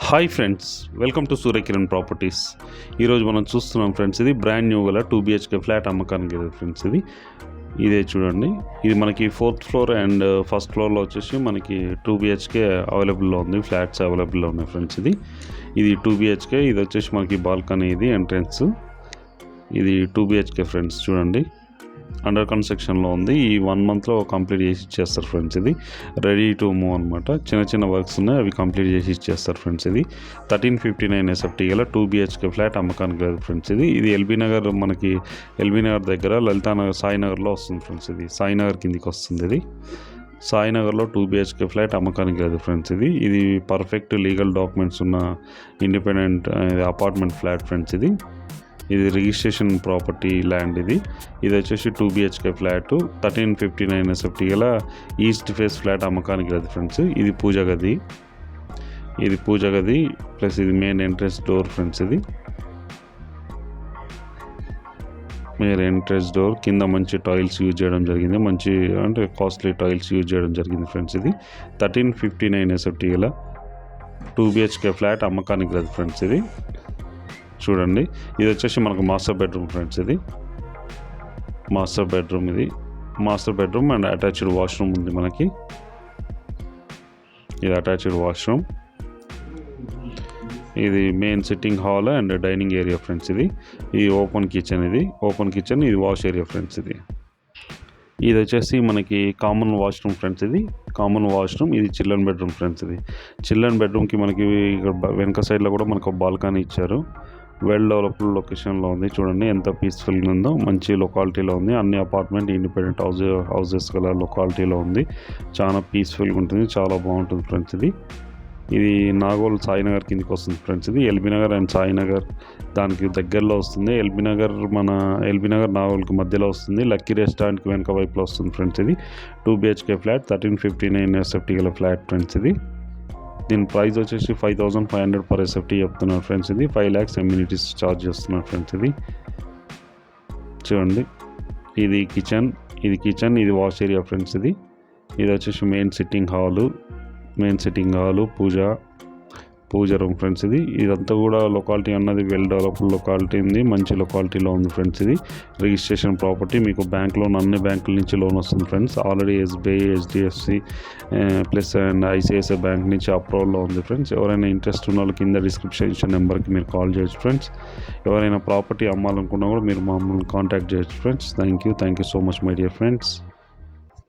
Hi friends, welcome to Surya Kiran properties. ఈరోజు మనం చూస్తున్నాం ఫ్రెండ్స్, ఇది బ్రాండ్ న్యూ గల 2 BHK ఫ్లాట్ అమ్మకానికి ఫ్రెండ్స్. ఇదే చూడండి, ఇది మనకి 4th ఫ్లోర్ అండ్ ఫస్ట్ ఫ్లోర్లో వచ్చేసి మనకి 2 BHK అవైలబుల్లో ఉంది, ఫ్లాట్స్ అవైలబుల్లో ఉన్నాయి ఫ్రెండ్స్. ఇది 2 BHK, ఇది వచ్చేసి మనకి బాల్కనీ, ఇది ఎంట్రన్స్. ఇది 2 BHK ఫ్రెండ్స్. చూడండి, అండర్ కన్స్ట్రక్షన్లో ఉంది. ఈ 1 మంత్లో కంప్లీట్ చేసి ఇచ్చేస్తారు ఫ్రెండ్స్. ఇది రెడీ టు మూవ్ అనమాట. చిన్న చిన్న వర్క్స్ ఉన్నాయి, అవి కంప్లీట్ చేసి ఇచ్చేస్తారు ఫ్రెండ్స్. ఇది 1359 SFT గల 2 BHK ఫ్లాట్ అమ్మకానికి లేదు ఫ్రెండ్స్. ఇది ఎల్బీ నగర్, మనకి ఎల్బీ నగర్ దగ్గర లలితానగర్, సాయినగర్లో వస్తుంది ఫ్రెండ్స్. ఇది సాయినగర్ కిందికి వస్తుంది. ఇది సాయినగర్లో 2 BHK ఫ్లాట్ అమ్మకానికి లేదు ఫ్రెండ్స్. ఇది పర్ఫెక్ట్ లీగల్ డాక్యుమెంట్స్ ఉన్న ఇండిపెండెంట్ అపార్ట్మెంట్ ఫ్లాట్ ఫ్రెండ్స్. ఇది రిజిస్ట్రేషన్ ప్రాపర్టీ ల్యాండ్. ఇది వచ్చేసి 2 BHK ఫ్లాట్ 1359 SFT గల ఈస్ట్ ఫేస్ ఫ్లాట్ అమ్మకానికి లేదు ఫ్రెండ్స్. ఇది పూజ గది, ప్లస్ ఇది మెయిన్ ఎంట్రన్స్ డోర్ ఫ్రెండ్స్. ఇది మెయిన్ ఎంట్రన్స్ డోర్ కింద మంచి టైల్స్ యూజ్ చేయడం జరిగింది, మంచి అంటే కాస్ట్లీ టైల్స్ యూజ్ చేయడం జరిగింది ఫ్రెండ్స్. ఇది 1359 SFT గల 2 BHK ఫ్లాట్ అమ్మకానికి లేదు ఫ్రెండ్స్. చూడండి, ఇది వచ్చేసి మనకు మాస్టర్ బెడ్రూమ్ ఫ్రెండ్స్. ఇది master bedroom and attached washroom ఉంది మనకి. ఇది అటాచ్డ్ వాష్రూమ్. ఇది main sitting hall and dining area friends. ఇది ఓపెన్ కిచెన్. ఇది వాష్ ఏరియా ఫ్రెండ్స్. ఇది వచ్చేసి మనకి కామన్ వాష్రూమ్ ఫ్రెండ్స్. ఇది చిల్డ్రన్ బెడ్రూమ్ ఫ్రెండ్స్. చిల్డ్రన్ బెడ్రూమ్కి మనకి ఇక్కడ వెనక సైడ్లో కూడా మనకు బాల్కనీ ఇచ్చారు. వెల్ డెవలప్డ్ లొకేషన్లో ఉంది. చూడండి ఎంత పీస్ఫుల్గా ఉందో, మంచి లొకాలిటీలో ఉంది. అన్ని అపార్ట్మెంట్ ఇండిపెండెంట్ హౌసెస్ గల లొకాలిటీలో ఉంది. చాలా పీస్ఫుల్గా ఉంటుంది, చాలా బాగుంటుంది ఫ్రెండ్స్. ఇది నాగోల్ సాయినగర్ కిందకి వస్తుంది ఫ్రెండ్స్. ఇది ఎల్బీ నగర్ అండ్ సాయినగర్ దానికి దగ్గరలో వస్తుంది. ఎల్బీ నగర్ నాగోల్కి మధ్యలో వస్తుంది. లక్కీ రెస్టారెంట్కి వెనక వైపులో వస్తుంది ఫ్రెండ్స్. ఇది 2 BHK ఫ్లాట్ 1359 SFT గల ఫ్లాట్ ఫ్రెండ్స్. దీని ప్రైస్ వచ్చేసి 5500 per SFT చెప్తున్నారు ఫ్రెండ్స్. 5 lakhs ఎమ్యూనిటీస్ ఛార్జ్ చేస్తున్నారు ఫ్రెండ్స్. చూడండి, ఇది కిచెన్, ఇది వాష్ ఏరియా ఫ్రెండ్స్. ఇది వచ్చేసి మెయిన్ సిట్టింగ్ హాలు, పూజ రూమ్ ఫ్రెండ్స్. ఇదంతా కూడా లొకాలిటీ అన్నది వెల్ డెవలప్డ్ లొకాలిటీ ఉంది, మంచి లొకాలిటీలో ఉంది ఫ్రెండ్స్. రిజిస్ట్రేషన్ ప్రాపర్టీ, మీకు బ్యాంక్ లోన్ అన్ని బ్యాంకుల నుంచి లోన్ వస్తుంది friends. Already SBI, HDFC plus and ICICI bank నుంచి అప్రూవల్లో ఉంది ఫ్రెండ్స్. ఎవరైనా ఇంట్రెస్ట్ ఉన్న వాళ్ళు కింద డిస్క్రిప్షన్ నెంబర్కి మీరు కాల్ చేయొచ్చు ఫ్రెండ్స్. ఎవరైనా ప్రాపర్టీ అమ్మాలనుకున్నా కూడా మీరు మమ్మల్ని కాంటాక్ట్ చేయొచ్చు friends. Thank you so much my dear friends.